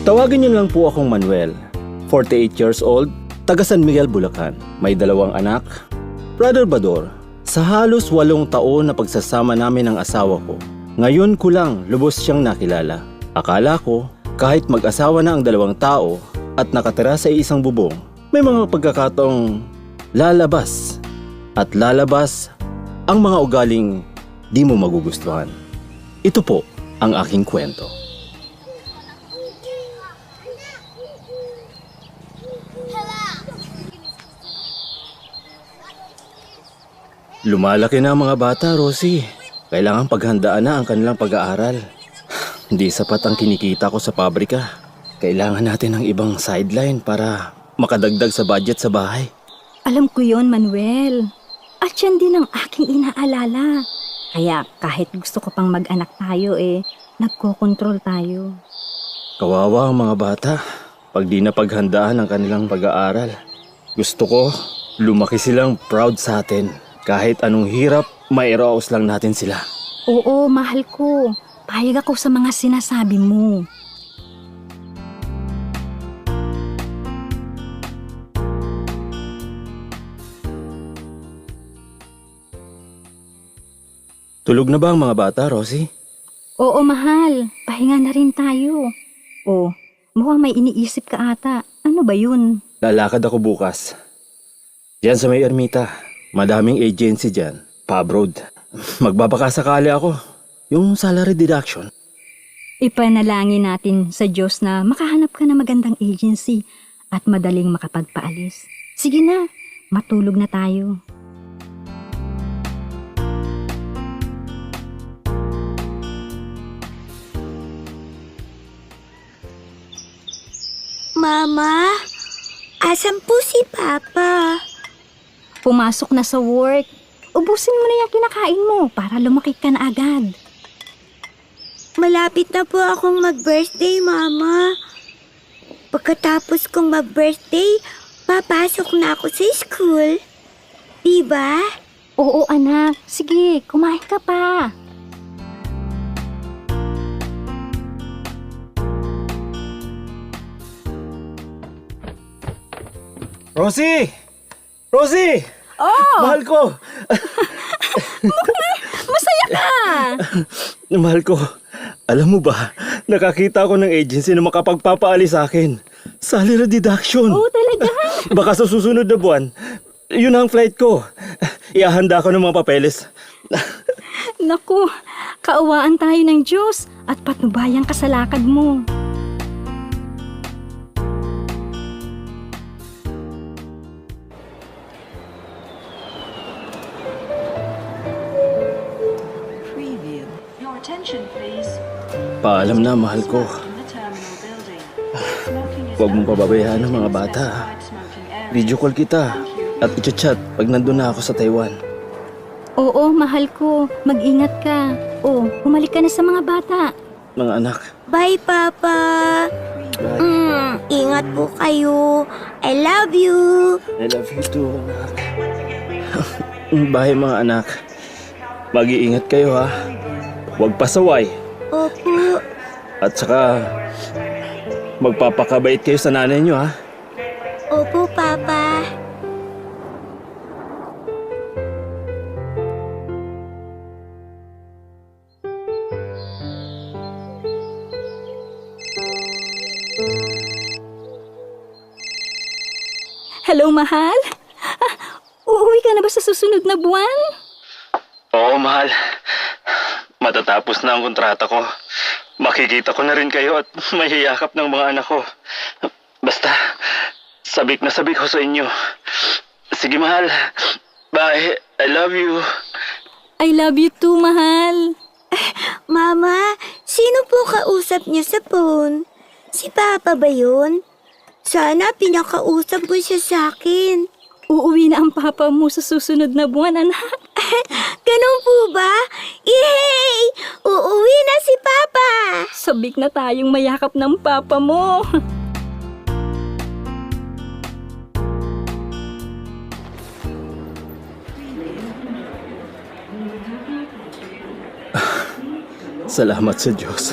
Tawagin niyo lang po akong Manuel, 48 years old, taga San Miguel, Bulacan. May 2 anak. Brother Bador, sa halos 8 taon na pagsasama namin ng asawa ko, ngayon ko lang lubos siyang nakilala. Akala ko, kahit mag-asawa na ang 2 tao at nakatira sa isang bubong, may mga pagkakataong lalabas at lalabas ang mga ugaling di mo magugustuhan. Ito po ang aking kwento. Lumalaki na ang mga bata, Rosie. Kailangan paghandaan na ang kanilang pag-aaral. Hindi sapat ang kinikita ko sa pabrika. Kailangan natin ng ibang sideline para makadagdag sa budget sa bahay. Alam ko yon, Manuel. At yan din ang aking inaalala. Kaya kahit gusto ko pang mag-anak tayo nagkokontrol tayo. Kawawa ang mga bata pag di na paghandaan ang kanilang pag-aaral. Gusto ko, lumaki silang proud sa atin. Kahit anong hirap, mairaos lang natin sila. Oo, mahal ko. Payag ako sa mga sinasabi mo. Tulog na ba ang mga bata, Rosie? Oo, mahal. Pahinga na rin tayo. Oh, mukhang may iniisip ka ata. Ano ba yun? Lalakad ako bukas. Diyan sa may ermita. Madaming agency dyan. Pa-abroad. Magbabakasakali ako. Yung salary deduction. Ipanalangin natin sa Diyos na makahanap ka ng magandang agency at madaling makapagpaalis. Sige na, matulog na tayo. Mama, asan po si Papa? Pumasok na sa work. Ubusin mo na yung kinakain mo para lumaki ka na agad. Malapit na po akong mag-birthday, Mama. Pagkatapos kong mag-birthday, papasok na ako sa school. Diba? Oo, anak. Sige, kumain ka pa. Rosie! Rosie! Oh! Mahal ko! Masaya ka! Mahal ko, alam mo ba, nakakita ako ng agency na makapagpapaalis sa akin. Salary deduction. Oo, talaga? Baka sa susunod na buwan, yun ang flight ko. Iahanda ko ng mga papeles. Naku, kaawaan tayo ng Diyos at patnubayang kasalakad mo. Paalam na, mahal ko. Huwag mong pababayaan ang mga bata. Video call kita at i-chat pag nandun na ako sa Taiwan. Oo, mahal ko. Mag-ingat ka. Oh, humalik ka na sa mga bata. Mga anak. Bye, Papa. Bye. Ingat po kayo. I love you. I love you too, anak. Bye, mga anak. Mag-iingat kayo, ha. Huwag pasaway. Opo. At saka, magpapakabait kayo sa nanay niyo, ha. Opo, Papa. Hello, mahal? Uuwi ka na ba sa susunod na buwan? Oo, mahal. Matatapos na ang kontrata ko. Makikita ko na rin kayo at mahiyakap ng mga anak ko. Basta, sabik na sabik ko sa inyo. Sige, mahal. Bye. I love you. I love you too, mahal. Mama, sino po kausap niyo sa phone? Si Papa ba yun? Sana pinakausap mo siya sa akin. Uuwi na ang papa mo sa susunod na buwan, anak. Ganun po ba? Yay! Uuwi na si Papa! Sabik na tayong mayakap ng papa mo. Salamat sa Diyos.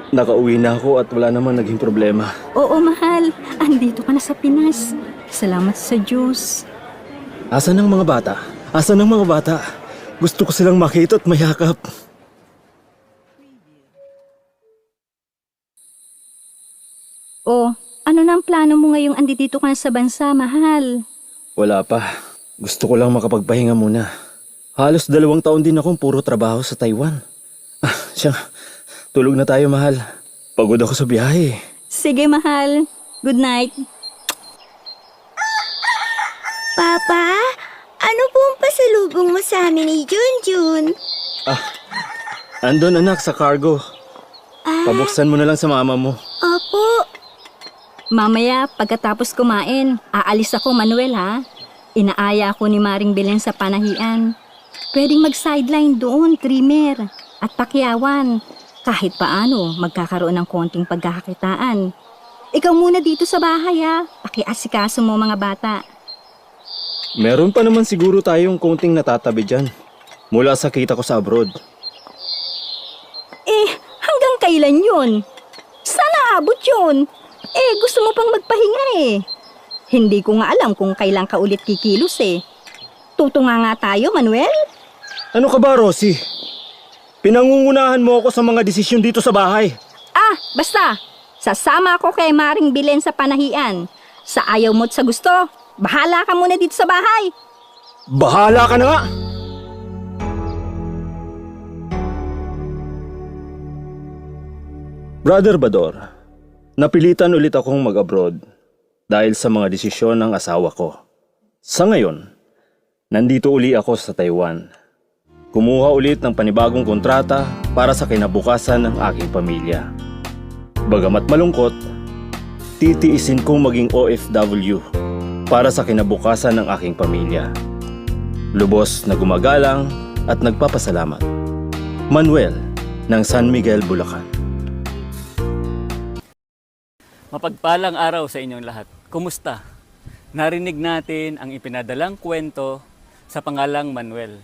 Nakauwi na ako at wala namang naging problema. Oo, mahal. Andito ka na sa Pinas. Salamat sa Diyos. Asan ang mga bata? Asan ang mga bata? Gusto ko silang makita at mayakap. Oh, ano na ang plano mo ngayong andito ka na sa bansa, mahal? Wala pa. Gusto ko lang makapagpahinga muna. Halos 2 taon din akong puro trabaho sa Taiwan. Siya, tulog na tayo, mahal. Pagod ako sa biyahe. Sige, mahal. Good night. Papa, ano po ang pasalubong mo sa amin ni Junjun? Andon, anak, sa cargo. Pabuksan mo na lang sa mama mo. Opo. Mamaya, pagkatapos kumain, aalis ako, Manuel, ha? Inaaya ako ni Maring Belen sa panahian. Pwedeng mag-sideline doon, trimmer, at pakyawan. Kahit paano, magkakaroon ng konting pagkakakitaan. Ikaw muna dito sa bahay, ha? Pakiasikaso mo mga bata. Meron pa naman siguro tayong konting natatabi dyan. Mula sa kita ko sa abroad. Hanggang kailan yun? Sana abot yun. Gusto mo pang magpahinga Hindi ko nga alam kung kailan ka ulit kikilos Tutunga nga tayo, Manuel. Ano ka ba, Rosie? Pinangungunahan mo ako sa mga desisyon dito sa bahay. Basta. Sasama ako kay Maring Belen sa panahian. Sa ayaw mo't sa gusto, bahala ka muna dito sa bahay. Bahala ka na nga! Brother Bador, napilitan ulit akong mag-abroad dahil sa mga desisyon ng asawa ko. Sa ngayon, nandito uli ako sa Taiwan. Kumuha ulit ng panibagong kontrata para sa kinabukasan ng aking pamilya. Bagamat malungkot, titiisin kong maging OFW para sa kinabukasan ng aking pamilya. Lubos na gumagalang at nagpapasalamat. Manuel ng San Miguel, Bulacan. Mapagpalang araw sa inyong lahat. Kumusta? Narinig natin ang ipinadalang kwento sa pangalang Manuel.